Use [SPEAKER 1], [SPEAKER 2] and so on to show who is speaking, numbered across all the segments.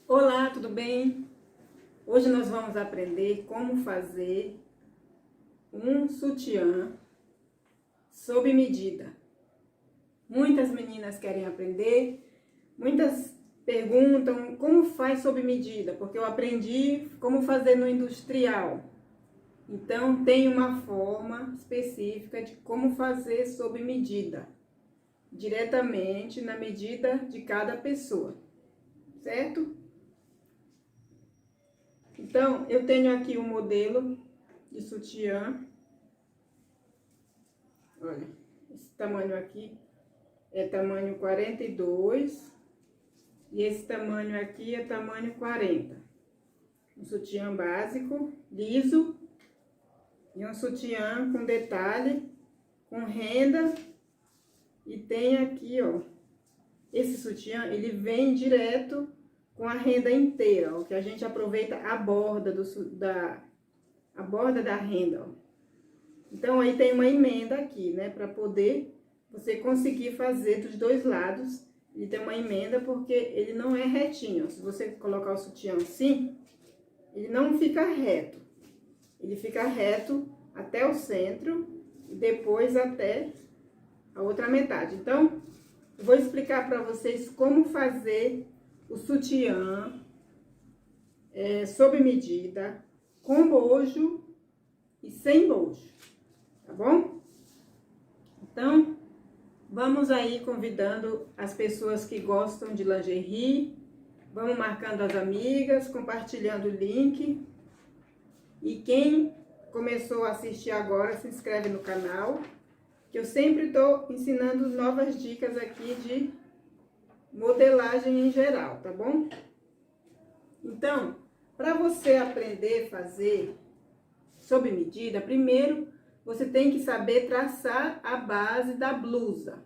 [SPEAKER 1] Olá, tudo bem? Hoje nós vamos aprender como fazer um sutiã sob medida. Muitas meninas querem aprender, muitas perguntam como faz sob medida, porque eu aprendi como fazer no industrial. Então tem uma forma específica de como fazer sob medida, diretamente na medida de cada pessoa, certo? Então, eu tenho aqui um modelo de sutiã. Olha, esse tamanho aqui é tamanho 42 e esse tamanho aqui é tamanho 40. Um sutiã básico, liso, e um sutiã com detalhe, com renda. E tem aqui, ó, esse sutiã, ele vem direto com a renda inteira, ó, que a gente aproveita a borda a borda da renda, ó. Então, aí tem uma emenda aqui, né, para poder você conseguir fazer dos dois lados. Ele tem uma emenda porque ele não é retinho. Se você colocar o sutiã assim, ele não fica reto. Ele fica reto até o centro e depois até a outra metade. Então, eu vou explicar para vocês como fazer o sutiã sob medida, com bojo e sem bojo, tá bom? Então, vamos aí convidando as pessoas que gostam de lingerie, vamos marcando as amigas, compartilhando o link. E quem começou a assistir agora, se inscreve no canal, que eu sempre estou ensinando novas dicas aqui de modelagem em geral, tá bom? Então, para você aprender a fazer sob medida, primeiro você tem que saber traçar a base da blusa.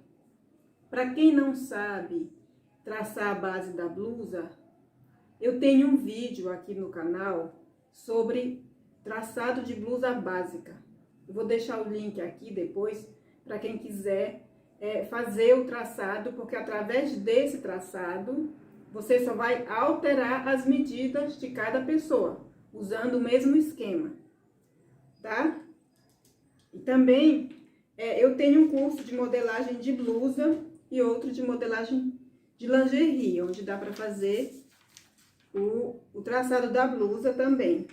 [SPEAKER 1] Para quem não sabe traçar a base da blusa, eu tenho um vídeo aqui no canal sobre traçado de blusa básica. Eu vou deixar o link aqui depois para quem quiser fazer o traçado, porque através desse traçado você só vai alterar as medidas de cada pessoa, usando o mesmo esquema, tá? E também eu tenho um curso de modelagem de blusa e outro de modelagem de lingerie, onde dá para fazer o traçado da blusa também,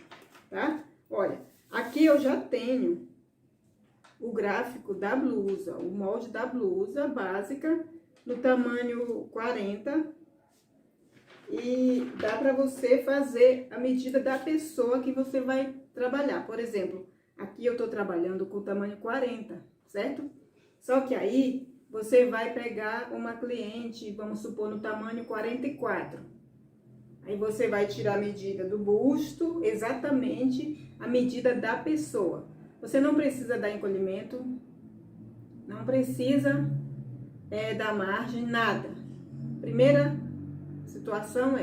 [SPEAKER 1] tá? Olha, aqui eu já tenho o gráfico da blusa, o molde da blusa básica, no tamanho 40. E dá para você fazer a medida da pessoa que você vai trabalhar. Por exemplo, aqui eu tô trabalhando com o tamanho 40, certo? Só que aí você vai pegar uma cliente, vamos supor, no tamanho 44. Aí você vai tirar a medida do busto, exatamente a medida da pessoa. Você não precisa dar encolhimento, não precisa dar margem, nada. Primeira situação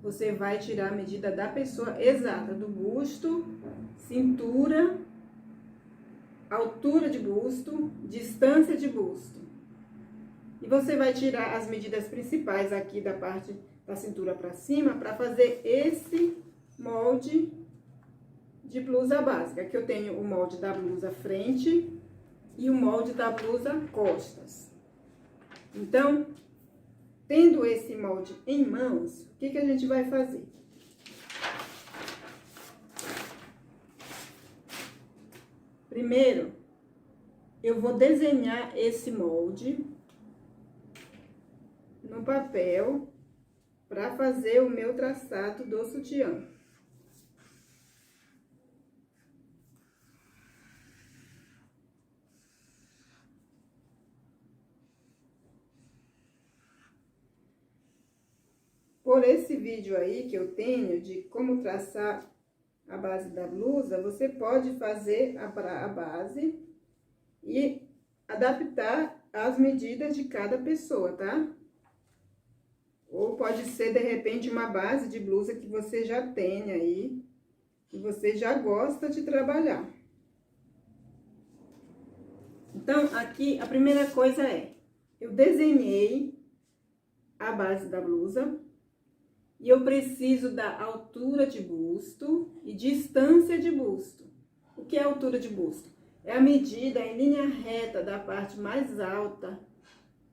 [SPEAKER 1] você vai tirar a medida da pessoa exata, do busto, cintura, altura de busto, distância de busto. E você vai tirar as medidas principais aqui da parte da cintura para cima, para fazer esse molde de blusa básica. Aqui eu tenho o molde da blusa frente e o molde da blusa costas. Então, tendo esse molde em mãos, o que a gente vai fazer? Primeiro, eu vou desenhar esse molde no papel para fazer o meu traçado do sutiã. Por esse vídeo aí que eu tenho de como traçar a base da blusa, você pode fazer a base e adaptar as medidas de cada pessoa, tá? Ou pode ser, de repente, uma base de blusa que você já tem aí, que você já gosta de trabalhar. Então, aqui, a primeira coisa eu desenhei a base da blusa. E eu preciso da altura de busto e distância de busto. O que é altura de busto? É a medida em linha reta da parte mais alta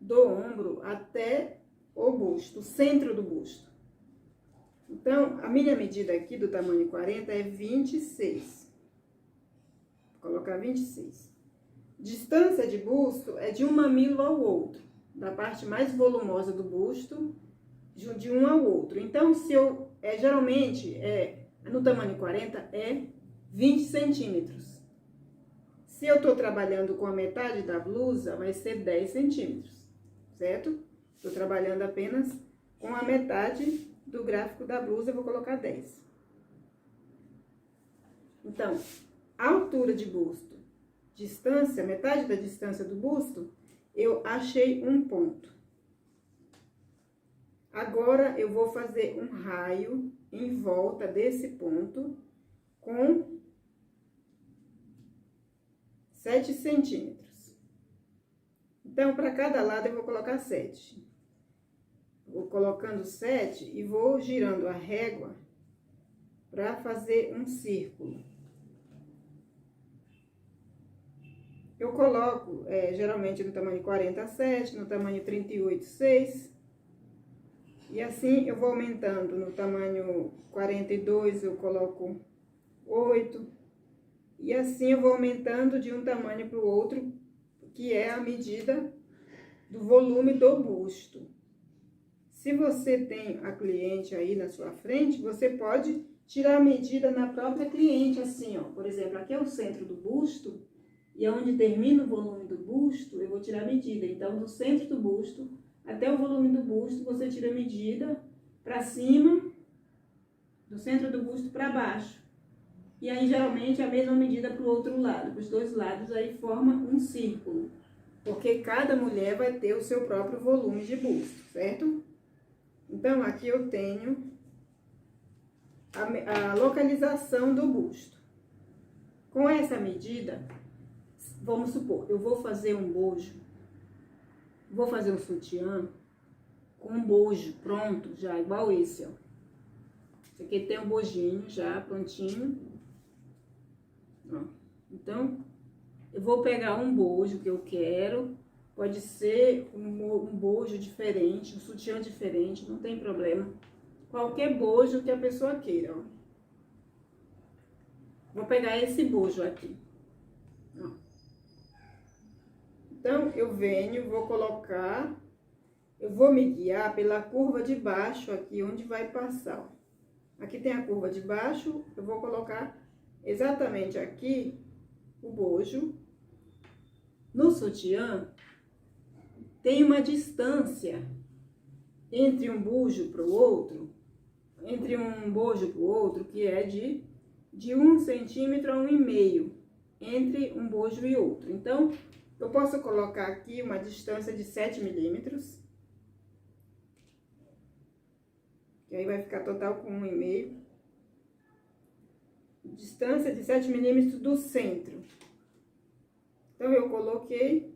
[SPEAKER 1] do ombro até o busto, o centro do busto. Então, a minha medida aqui do tamanho 40 é 26. Vou colocar 26. Distância de busto é de um mamilo ao outro, da parte mais volumosa do busto, de um ao outro. Então, se eu, geralmente, no tamanho 40, é 20 centímetros. Se eu tô trabalhando com a metade da blusa, vai ser 10 centímetros, certo? Estou trabalhando apenas com a metade do gráfico da blusa, eu vou colocar 10. Então, altura de busto, distância, metade da distância do busto, eu achei um ponto. Agora, eu vou fazer um raio em volta desse ponto com 7 centímetros. Então, para cada lado, eu vou colocar 7. Vou colocando 7 e vou girando a régua para fazer um círculo. Eu coloco, geralmente, no tamanho 40, 7, no tamanho 38, 6. E assim, eu vou aumentando. No tamanho 42, eu coloco 8. E assim, eu vou aumentando de um tamanho para o outro, que é a medida do volume do busto. Se você tem a cliente aí na sua frente, você pode tirar a medida na própria cliente, assim, ó. Por exemplo, aqui é o centro do busto, e onde termina o volume do busto, eu vou tirar a medida. Então, do centro do busto até o volume do busto, você tira a medida para cima, do centro do busto para baixo. E aí, geralmente, a mesma medida para o outro lado. Para os dois lados, aí forma um círculo. Porque cada mulher vai ter o seu próprio volume de busto, certo? Então, aqui eu tenho a localização do busto. Com essa medida, vamos supor, eu vou fazer um bojo. Vou fazer um sutiã com um bojo pronto, já igual esse, ó. Esse aqui tem um bojinho já prontinho. Ó. Então, eu vou pegar um bojo que eu quero. Pode ser um bojo diferente, um sutiã diferente, não tem problema. Qualquer bojo que a pessoa queira, ó. Vou pegar esse bojo aqui, ó. Então, eu venho, vou colocar, eu vou me guiar pela curva de baixo aqui, onde vai passar, ó. Aqui tem a curva de baixo, eu vou colocar exatamente aqui o bojo. No sutiã, tem uma distância entre um bojo para o outro, que é de 1 centímetro a 1,5 entre um bojo e outro. Então, eu posso colocar aqui uma distância de 7 milímetros. Que aí vai ficar total com 1,5. Distância de 7 milímetros do centro. Então, eu coloquei.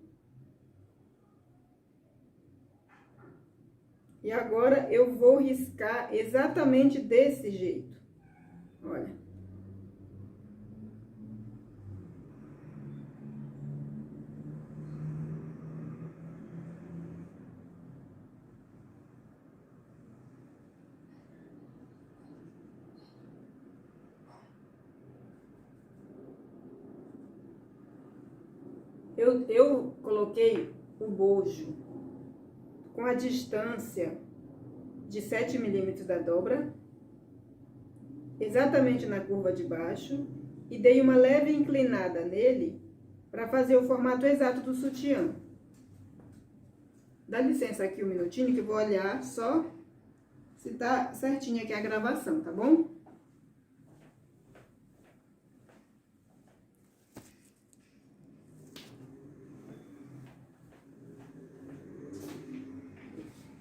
[SPEAKER 1] E agora, eu vou riscar exatamente desse jeito. Olha. Eu coloquei o bojo com a distância de 7 milímetros da dobra, exatamente na curva de baixo, e dei uma leve inclinada nele para fazer o formato exato do sutiã. Dá licença aqui um minutinho que eu vou olhar só se tá certinha aqui a gravação, tá bom?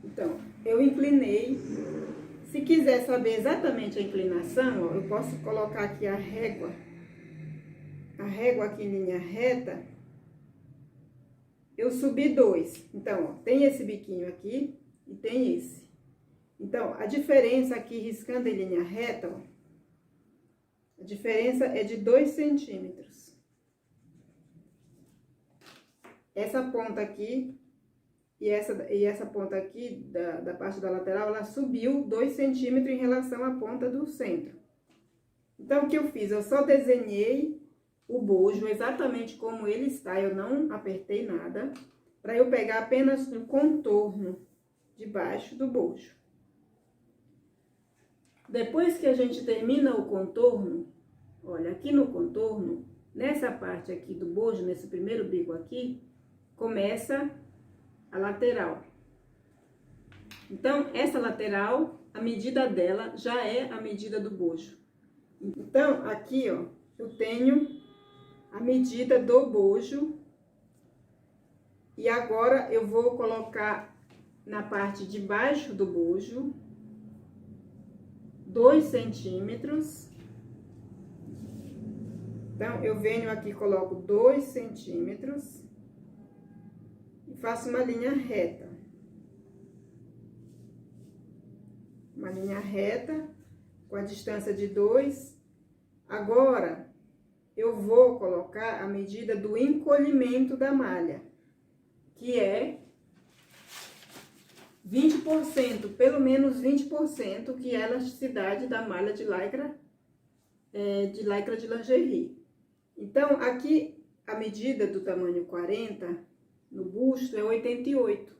[SPEAKER 1] Então, eu inclinei. Se quiser saber exatamente a inclinação, ó, eu posso colocar aqui a régua aqui em linha reta. Eu subi 2. Então, ó, tem esse biquinho aqui e tem esse. Então, a diferença aqui, riscando em linha reta, ó, a diferença é de 2 centímetros. Essa ponta aqui e essa ponta aqui, da parte da lateral, ela subiu 2 centímetros em relação à ponta do centro. Então, o que eu fiz? Eu só desenhei o bojo exatamente como ele está, eu não apertei nada, para eu pegar apenas um contorno de baixo do bojo. Depois que a gente termina o contorno, olha, aqui no contorno, nessa parte aqui do bojo, nesse primeiro bico aqui, começa a lateral. Então, essa lateral, a medida dela já é a medida do bojo. Então, aqui, ó, eu tenho a medida do bojo. E agora, eu vou colocar na parte de baixo do bojo 2 centímetros. Então, eu venho aqui, coloco 2 centímetros e faço uma linha reta. Uma linha reta com a distância de 2. Agora, eu vou colocar a medida do encolhimento da malha, que é 20%, pelo menos 20%, que é a elasticidade da malha de lycra de lingerie. Então, aqui, a medida do tamanho 40 no busto é 88.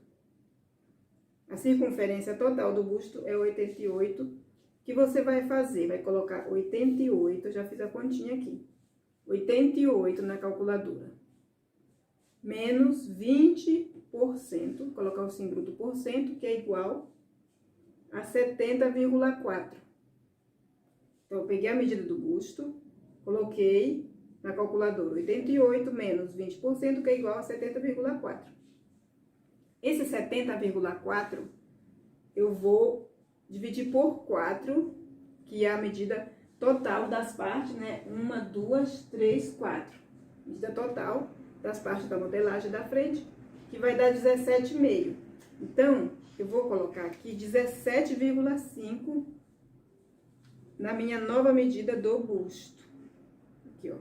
[SPEAKER 1] A circunferência total do busto é 88. O que você vai fazer? Vai colocar 88, eu já fiz a continha aqui. 88 na calculadora. Menos 20%, colocar o símbolo do porcento, que é igual a 70,4. Então, eu peguei a medida do busto, coloquei na calculadora 88 menos 20%, que é igual a 70,4. Esse 70,4 eu vou dividir por 4, que é a medida total das partes, né? 1, 2, 3, 4. Medida total das partes da modelagem da frente, que vai dar 17,5. Então, eu vou colocar aqui 17,5 na minha nova medida do busto. Aqui, ó.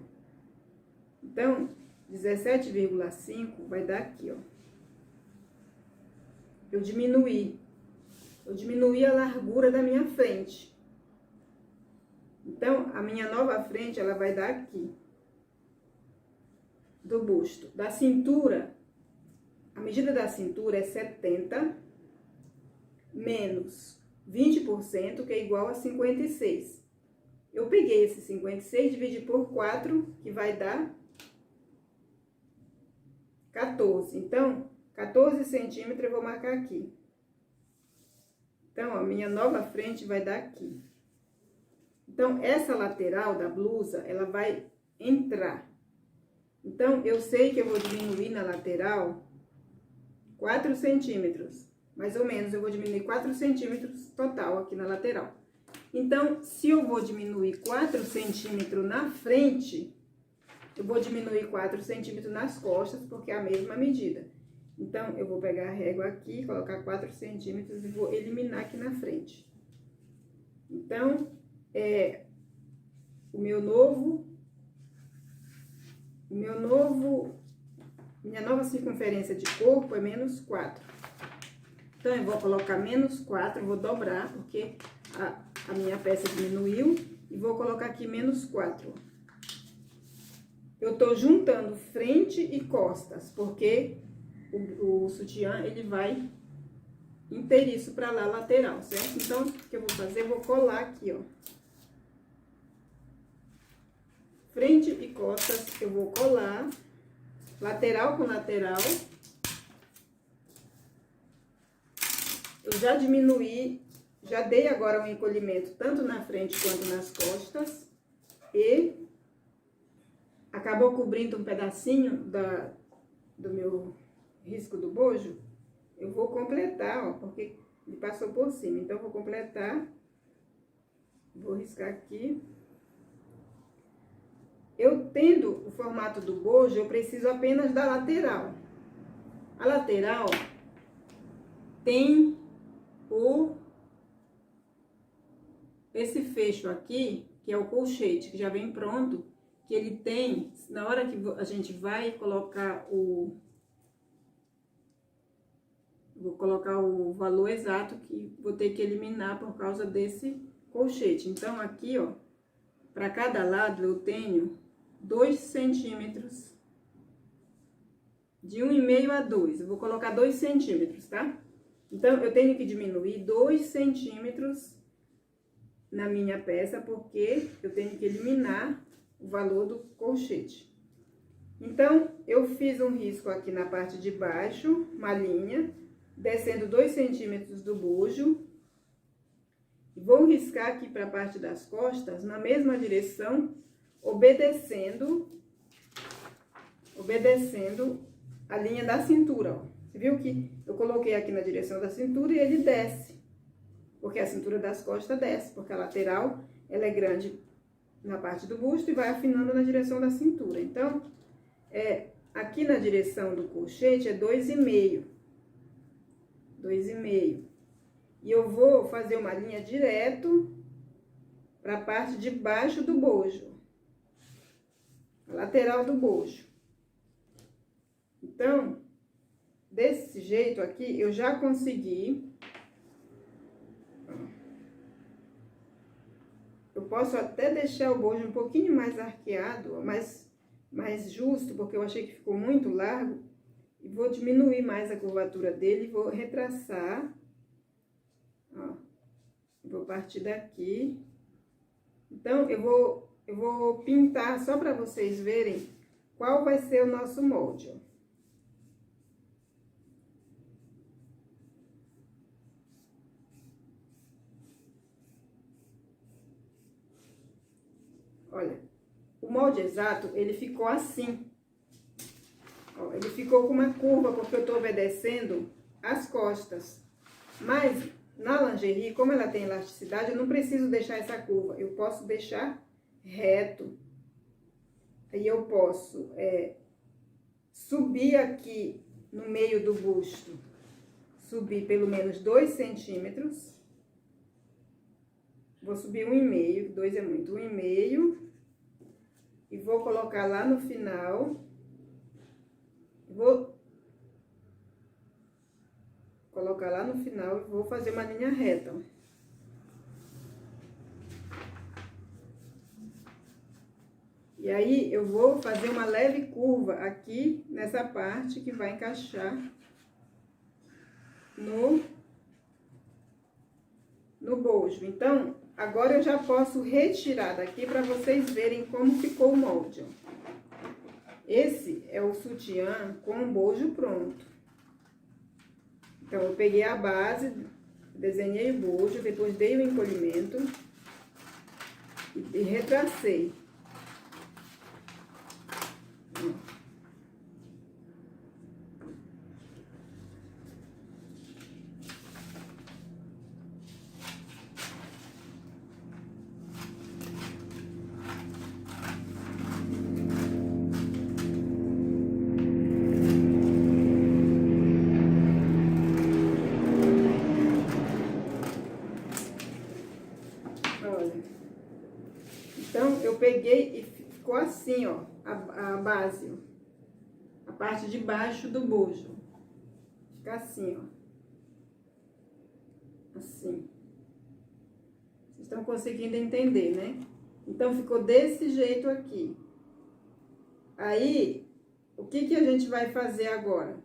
[SPEAKER 1] Então, 17,5 vai dar aqui, ó. Eu diminuí a largura da minha frente. Então, a minha nova frente, ela vai dar aqui, do busto. Da cintura, a medida da cintura é 70 menos 20%, que é igual a 56. Eu peguei esse 56, dividi por 4, que vai dar 14. Então, 14 centímetros eu vou marcar aqui. Então, a minha nova frente vai dar aqui. Então, essa lateral da blusa, ela vai entrar. Então, eu sei que eu vou diminuir na lateral 4 centímetros. Mais ou menos, eu vou diminuir 4 centímetros total aqui na lateral. Então, se eu vou diminuir 4 centímetros na frente, eu vou diminuir 4 centímetros nas costas, porque é a mesma medida. Então, eu vou pegar a régua aqui, colocar 4 centímetros e vou eliminar aqui na frente. Então, minha nova circunferência de corpo é menos 4. Então, eu vou colocar menos 4, vou dobrar, porque a minha peça diminuiu, e vou colocar aqui menos 4. Eu tô juntando frente e costas, porque o sutiã, ele vai inteiriço pra lá, lateral, certo? Então, o que eu vou fazer? Eu vou colar aqui, ó. Frente e costas, eu vou colar, lateral com lateral. Eu já diminuí, já dei agora um encolhimento tanto na frente quanto nas costas. E acabou cobrindo um pedacinho do meu risco do bojo. Eu vou completar, ó, porque ele passou por cima. Então, eu vou completar. Vou riscar aqui. Eu tendo o formato do bojo, eu preciso apenas da lateral. A lateral tem esse fecho aqui, que é o colchete, que já vem pronto, que ele tem, na hora que a gente vai colocar vou colocar o valor exato que vou ter que eliminar por causa desse colchete. Então, aqui, ó, para cada lado eu tenho 2 centímetros, de 1,5 a 2, eu vou colocar 2 centímetros, tá? Então, eu tenho que diminuir 2 centímetros na minha peça, porque eu tenho que eliminar o valor do colchete. Então, eu fiz um risco aqui na parte de baixo, uma linha, descendo 2 centímetros do bojo. Vou riscar aqui para a parte das costas, na mesma direção, obedecendo a linha da cintura, ó. Você viu que eu coloquei aqui na direção da cintura e ele desce, porque a cintura das costas desce, porque a lateral, ela é grande na parte do busto e vai afinando na direção da cintura. Então, aqui na direção do colchete é 2,5. 2,5. E eu vou fazer uma linha direto para a parte de baixo do bojo, a lateral do bojo. Então, desse jeito aqui, eu já consegui. Eu posso até deixar o bojo um pouquinho mais arqueado, mais justo, porque eu achei que ficou muito largo. E vou diminuir mais a curvatura dele e vou retraçar. Ó, vou partir daqui. Então, eu vou pintar só para vocês verem qual vai ser o nosso molde, ó. Olha, o molde exato, ele ficou assim. Ó, ele ficou com uma curva, porque eu tô obedecendo as costas. Mas, na lingerie, como ela tem elasticidade, eu não preciso deixar essa curva. Eu posso deixar reto. Aí eu posso subir aqui no meio do busto. Subir pelo menos 2 centímetros. Vou subir 1,5, 2 é muito, 1,5. E vou colocar lá no final. Vou colocar lá no final e vou fazer uma linha reta, ó. E aí, eu vou fazer uma leve curva aqui nessa parte que vai encaixar no bojo. Então, agora eu já posso retirar daqui para vocês verem como ficou o molde, ó. Esse é o sutiã com o bojo pronto. Então, eu peguei a base, desenhei o bojo, depois dei o encolhimento e retracei. Então, eu peguei e ficou assim, ó, a base, ó, a parte de baixo do bojo. Fica assim, ó. Assim. Vocês estão conseguindo entender, né? Então, ficou desse jeito aqui. Aí, o que a gente vai fazer agora?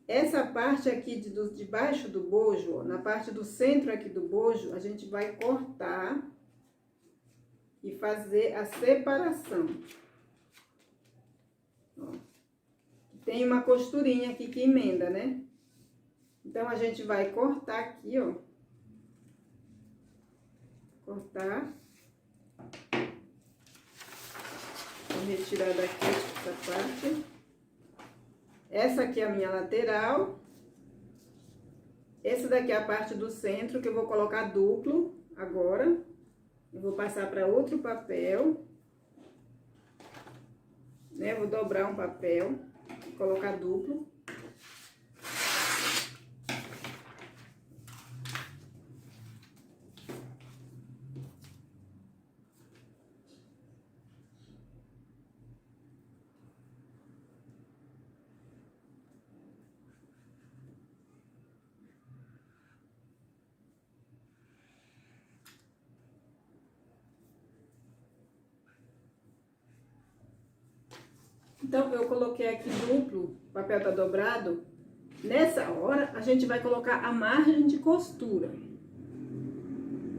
[SPEAKER 1] Essa parte aqui de baixo do bojo, ó, na parte do centro aqui do bojo, a gente vai cortar e fazer a separação. Ó, tem uma costurinha aqui que emenda, né? Então, a gente vai cortar aqui, ó. Cortar. Vou retirar daqui essa parte. Essa aqui é a minha lateral. Essa daqui é a parte do centro, que eu vou colocar duplo agora. Eu vou passar para outro papel, né? Vou dobrar um papel e colocar duplo. Então, eu coloquei aqui duplo, o papel tá dobrado. Nessa hora, a gente vai colocar a margem de costura.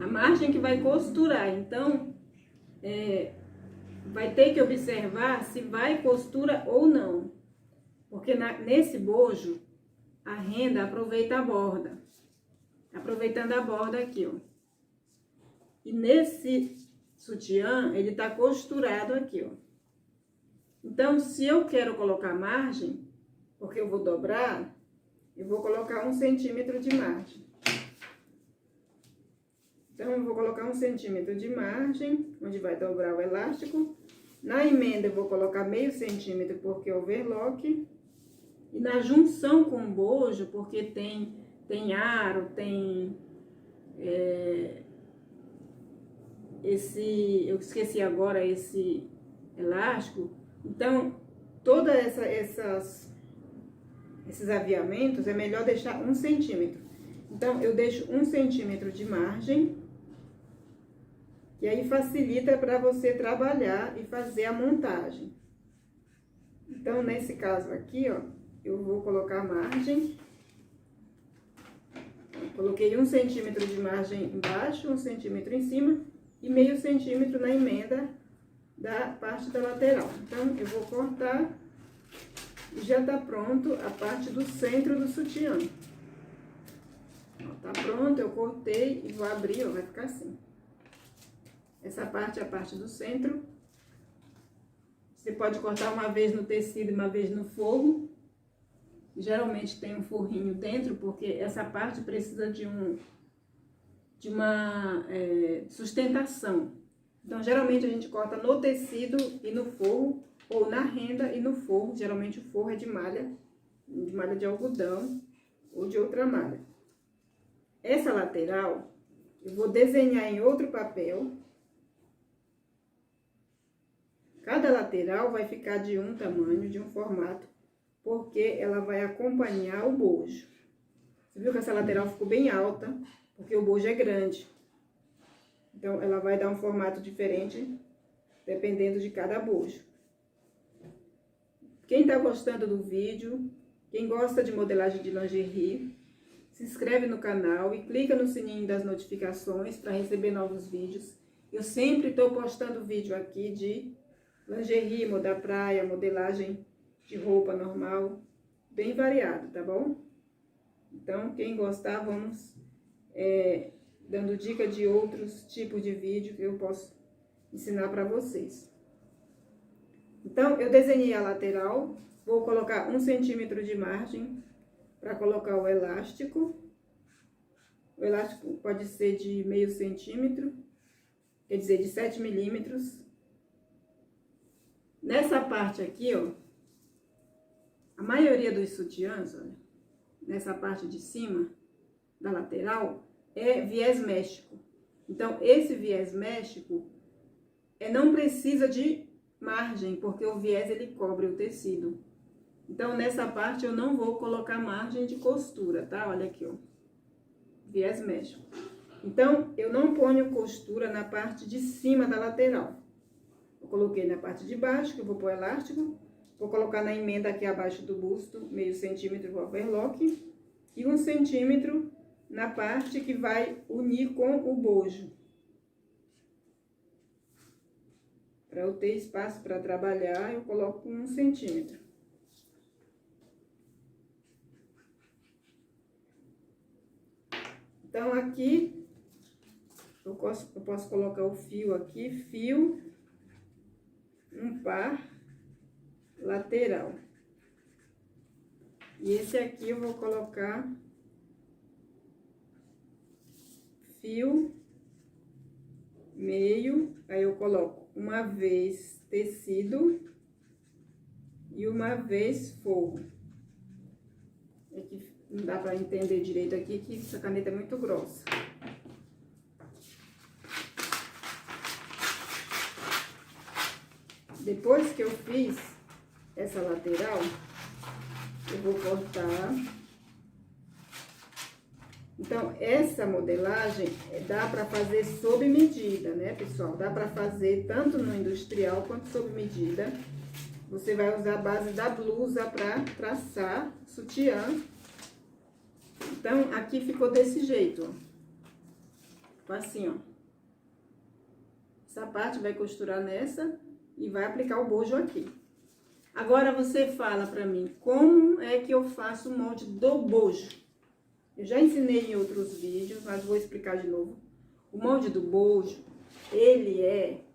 [SPEAKER 1] A margem que vai costurar. Então, vai ter que observar se vai costura ou não. Porque nesse bojo, a renda aproveita a borda. Aproveitando a borda aqui, ó. E nesse sutiã, ele tá costurado aqui, ó. Então, se eu quero colocar margem, porque eu vou dobrar, eu vou colocar 1 centímetro de margem. Então, eu vou colocar 1 centímetro de margem, onde vai dobrar o elástico. Na emenda, eu vou colocar meio centímetro, porque é overlock. E na junção com o bojo, porque tem aro, tem eu esqueci agora esse elástico. Então, todos esses aviamentos é melhor deixar 1 centímetro. Então, eu deixo 1 centímetro de margem, e aí facilita para você trabalhar e fazer a montagem. Então, nesse caso aqui, ó, eu vou colocar a margem. Coloquei 1 centímetro de margem embaixo, 1 centímetro em cima e meio centímetro na emenda da parte da lateral. Então, eu vou cortar e já tá pronto a parte do centro do sutiã. Ó, tá pronto, eu cortei e vou abrir, ó, vai ficar assim. Essa parte é a parte do centro. Você pode cortar uma vez no tecido e uma vez no forro. Geralmente tem um forrinho dentro, porque essa parte precisa de uma sustentação. Então, geralmente a gente corta no tecido e no forro, ou na renda e no forro. Geralmente o forro é de malha de algodão ou de outra malha. Essa lateral, eu vou desenhar em outro papel. Cada lateral vai ficar de um tamanho, de um formato, porque ela vai acompanhar o bojo. Você viu que essa lateral ficou bem alta, porque o bojo é grande. Então, ela vai dar um formato diferente, dependendo de cada bojo. Quem tá gostando do vídeo, quem gosta de modelagem de lingerie, se inscreve no canal e clica no sininho das notificações para receber novos vídeos. Eu sempre estou postando vídeo aqui de lingerie, moda praia, modelagem de roupa normal, bem variado, tá bom? Então, quem gostar, vamos dando dica de outros tipos de vídeo que eu posso ensinar para vocês. Então, eu desenhei a lateral, vou colocar 1 centímetro de margem para colocar o elástico. O elástico pode ser de meio centímetro, quer dizer, de 7 milímetros. Nessa parte aqui, ó, a maioria dos sutiãs, olha, nessa parte de cima da lateral, é viés méxico. Então, esse viés méxico não precisa de margem, porque o viés ele cobre o tecido. Então, nessa parte eu não vou colocar margem de costura, tá? Olha aqui, ó, viés méxico. Então, eu não ponho costura na parte de cima da lateral. Eu coloquei na parte de baixo, que eu vou pôr elástico. Vou colocar na emenda aqui abaixo do busto, meio centímetro overlock. E 1 centímetro na parte que vai unir com o bojo. Para eu ter espaço para trabalhar, eu coloco 1 centímetro. Então, aqui, eu posso colocar o fio aqui, fio, um par lateral. E esse aqui eu vou colocar fio, meio, aí eu coloco uma vez tecido e uma vez forro. É que não dá pra entender direito aqui, que essa caneta é muito grossa. Depois que eu fiz essa lateral, eu vou cortar. Então, essa modelagem dá pra fazer sob medida, né, pessoal? Dá pra fazer tanto no industrial quanto sob medida. você vai usar a base da blusa para traçar sutiã. Então, aqui ficou desse jeito, ó. Ficou assim, ó. Essa parte vai costurar nessa e vai aplicar o bojo aqui. Agora, você fala pra mim, como é que eu faço o molde do bojo? Eu já ensinei em outros vídeos, mas vou explicar de novo. O molde do bojo, ele é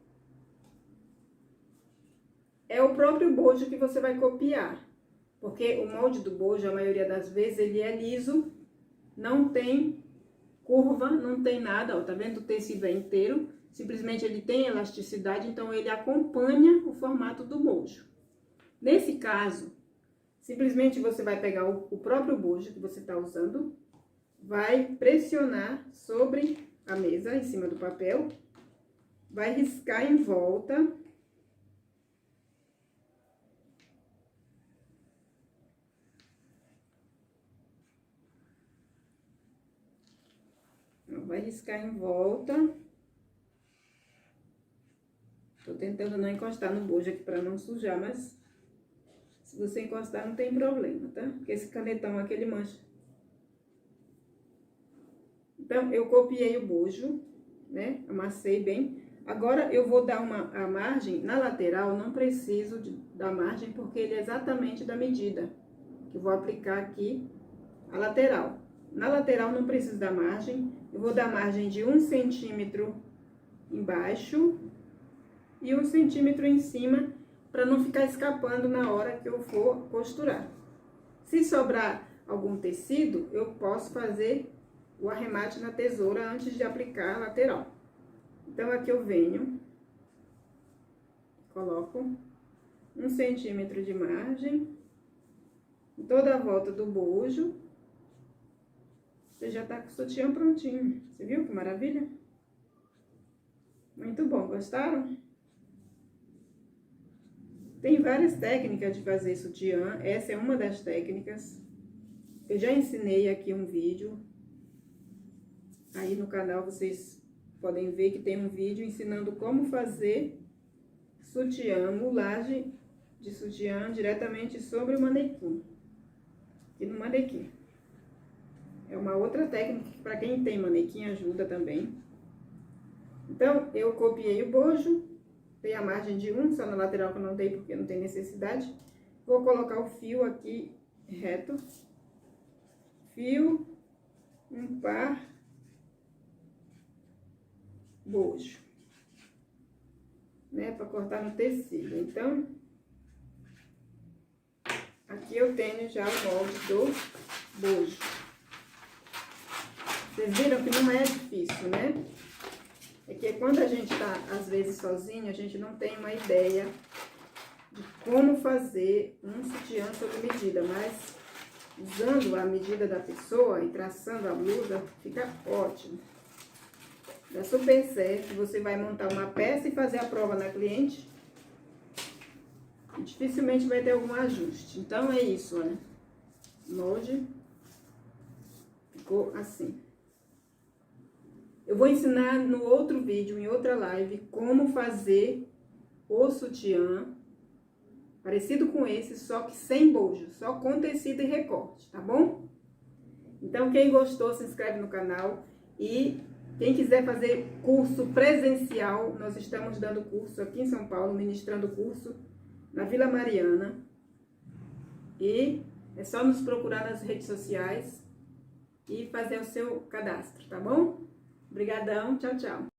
[SPEAKER 1] o próprio bojo que você vai copiar. Porque o molde do bojo, a maioria das vezes, ele é liso, não tem curva, não tem nada, ó, tá vendo? O tecido é inteiro, simplesmente ele tem elasticidade, então ele acompanha o formato do bojo. Nesse caso, simplesmente você vai pegar o próprio bojo que você tá usando, vai pressionar sobre a mesa, em cima do papel, vai riscar em volta. Vai riscar em volta. Tô tentando não encostar no bojo aqui pra não sujar, mas se você encostar não tem problema, tá? Porque esse canetão aqui ele mancha. Então, eu copiei o bojo, né? Amassei bem. Agora, eu vou dar a margem na lateral, não preciso da margem, porque ele é exatamente da medida que eu vou aplicar aqui a lateral. Na lateral, não preciso da margem, eu vou dar margem de 1 centímetro embaixo e 1 centímetro em cima, para não ficar escapando na hora que eu for costurar. Se sobrar algum tecido, eu posso fazer o arremate na tesoura antes de aplicar a lateral. Então, aqui eu venho, coloco 1 centímetro de margem, em toda a volta do bojo. Você já tá com o sutiã prontinho. Você viu que maravilha? Muito bom, gostaram? Tem várias técnicas de fazer sutiã, essa é uma das técnicas. Eu já ensinei aqui um vídeo. Aí no canal vocês podem ver que tem um vídeo ensinando como fazer sutiã, mulagem de sutiã diretamente sobre o manequim. E no manequim. É uma outra técnica que para quem tem manequim ajuda também. Então, eu copiei o bojo, dei a margem de 1, só na lateral que eu não dei porque não tem necessidade. Vou colocar o fio aqui reto. Fio, um par, bojo, né, para cortar no tecido. Então, aqui eu tenho já o molde do bojo. Vocês viram que não é difícil, né? É que quando a gente tá, às vezes, sozinho, a gente não tem uma ideia de como fazer um sutiã sob medida, mas usando a medida da pessoa e traçando a blusa, fica ótimo. Dá super certo, você vai montar uma peça e fazer a prova na cliente, e dificilmente vai ter algum ajuste. Então, é isso, olha. O molde ficou assim. Eu vou ensinar no outro vídeo, em outra live, como fazer o sutiã parecido com esse, só que sem bojo, só com tecido e recorte, tá bom? Então, quem gostou, se inscreve no canal. E quem quiser fazer curso presencial, nós estamos dando curso aqui em São Paulo, ministrando curso na Vila Mariana. E é só nos procurar nas redes sociais e fazer o seu cadastro, tá bom? Obrigadão, tchau, tchau.